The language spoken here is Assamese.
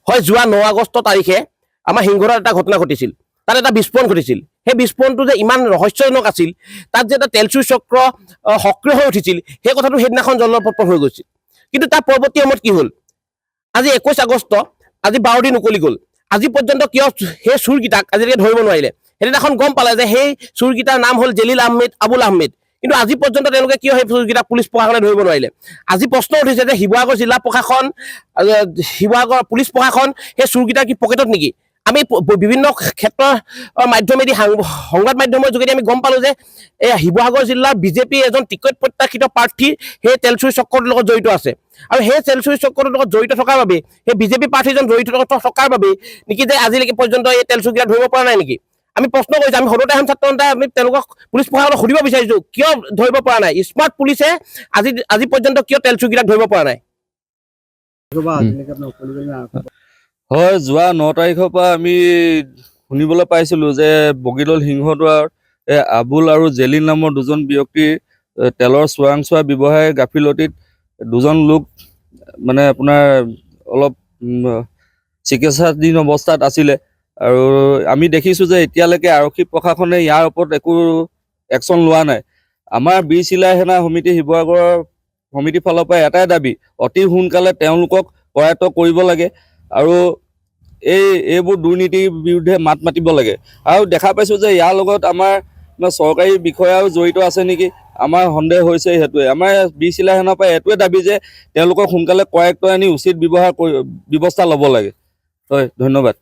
হয় যোৱা 9 আগষ্ট তাৰিখে আমাৰ হিংঘৰত এটা ঘটনা ঘটিছিল, তাত এটা বিস্ফোৰণ ঘটিছিল। সেই বিস্ফোৰণটো যে ইমান ৰহস্যজনক আছিল, তাত যে এটা তেলচুৰি চক্ৰ সক্ৰিয় হৈ উঠিছিল, সেই কথাটো সেইদিনাখন জলপট্ট হৈ গৈছিল। কিন্তু তাৰ পৰৱৰ্তী সময়ত কি হ'ল, আজি 21 আগষ্ট, আজি 12 দিন উকলি গ'ল। আজি পৰ্যন্ত কিয় সেই চোৰকেইটাক আজিলৈকে ধৰিব নোৱাৰিলে? সেইদিনাখন গম পালে যে সেই চোৰকেইটাৰ নাম হ'ল জেলিল আহমেদ, আবুল আহমেদ, কিন্তু আজি পৰ্যন্ত তেওঁলোকে কিয় সেই চোৰকেইটাক পুলিচ প্ৰশাসনে ধৰিব নোৱাৰিলে? আজি প্ৰশ্ন উঠিছে যে শিৱসাগৰ জিলা প্ৰশাসন, শিৱসাগৰ পুলিচ প্ৰশাসন সেই চোৰকেইটাৰ কি পকেটত নেকি? আমি বিভিন্ন ক্ষেত্ৰৰ মাধ্যমেদি সংবাদ মাধ্যমৰ যোগেদি আমি গম পালো যে এই শিৱসাগৰ জিলাৰ বিজেপিৰ এজন টিকট প্ৰত্যাশিত প্ৰাৰ্থী সেই তেলচুৰি চক্ৰটোৰ লগত জড়িত আছে, আৰু সেই তেলচুৰি চক্ৰটোৰ লগত জড়িত থকাৰ বাবে, সেই বিজেপি প্ৰাৰ্থীজন জড়িত থকাৰ বাবে নেকি যে আজিলৈকে পৰ্যন্ত এই তেলচুৰিকেইটা ধৰিব পৰা নাই নেকি? আমি প্ৰশ্ন কৰিছোঁ, আমি সদৌ অসম ছাত্ৰ সন্থাই আমি তেওঁলোকক পুলিচ প্ৰশাসনক সুধিব বিচাৰিছোঁ, কিয় ধৰিব পৰা নাই? স্মাৰ্ট পুলিচে আজি পৰ্যন্ত কিয় তেলচুৰিকেইটাক ধৰিব পৰা নাই? হয়, যোৱা 9 তাৰিখৰ পৰা আমি শুনিবলৈ পাইছিলোঁ যে বগীদল সিংহদুৱাৰ আবুল আৰু জেলিল নামৰ দুজন ব্যক্তিৰ তেলৰ চোৰাংচোৱা ব্যৱসায় গাফিলতিত দুজন লোক মানে আপোনাৰ অলপ চিকিৎসাধীন অৱস্থাত আছিলে। আৰু আমি দেখিছোঁ যে এতিয়ালৈকে আৰক্ষী প্ৰশাসনে ইয়াৰ ওপৰত একো একশ্যন লোৱা নাই। আমাৰ বীৰ চিলাই সেনা সমিতি শিৱসাগৰৰ সমিতিৰ ফালৰ পৰা এটাই দাবী, অতি সোনকালে তেওঁলোকক কৰায়ত্ব কৰিব লাগে আৰু এইবোৰ দুৰ্নীতিৰ বিৰুদ্ধে মাত মাতিব লাগে। আৰু দেখা পাইছোঁ যে ইয়াৰ লগত আমাৰ চৰকাৰী বিষয়াও জড়িত আছে নেকি, আমাৰ সন্দেহ হৈছে সেইটোৱে। আমাৰ বীৰ চিলাই সেনাৰ পৰা এইটোৱে দাবী যে তেওঁলোকক সোনকালে কৰায়ত্ব আনি উচিত ব্যৱস্থা ল'ব লাগে। হয়, ধন্যবাদ।